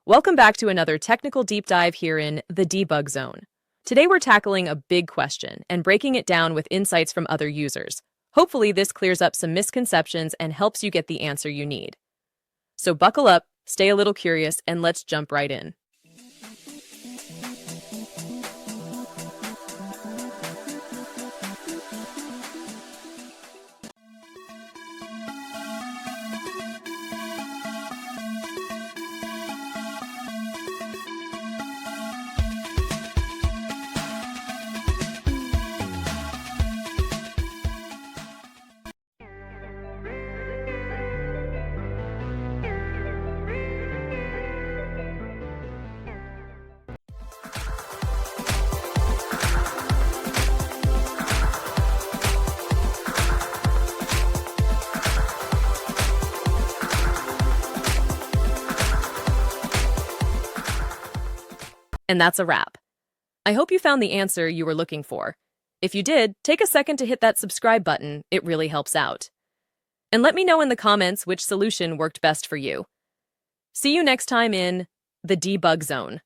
Welcome back to another technical deep dive here in the Debug Zone. Today we're tackling a big question and breaking it down with insights from other users. Hopefully this clears up some misconceptions and helps you get the answer you need. So buckle up, stay a little curious, and let's jump right in. And that's a wrap. I hope you found the answer you were looking for. If you did, take a second to hit that subscribe button. It really helps out. And let me know in the comments which solution worked best for you. See you next time in the Debug Zone.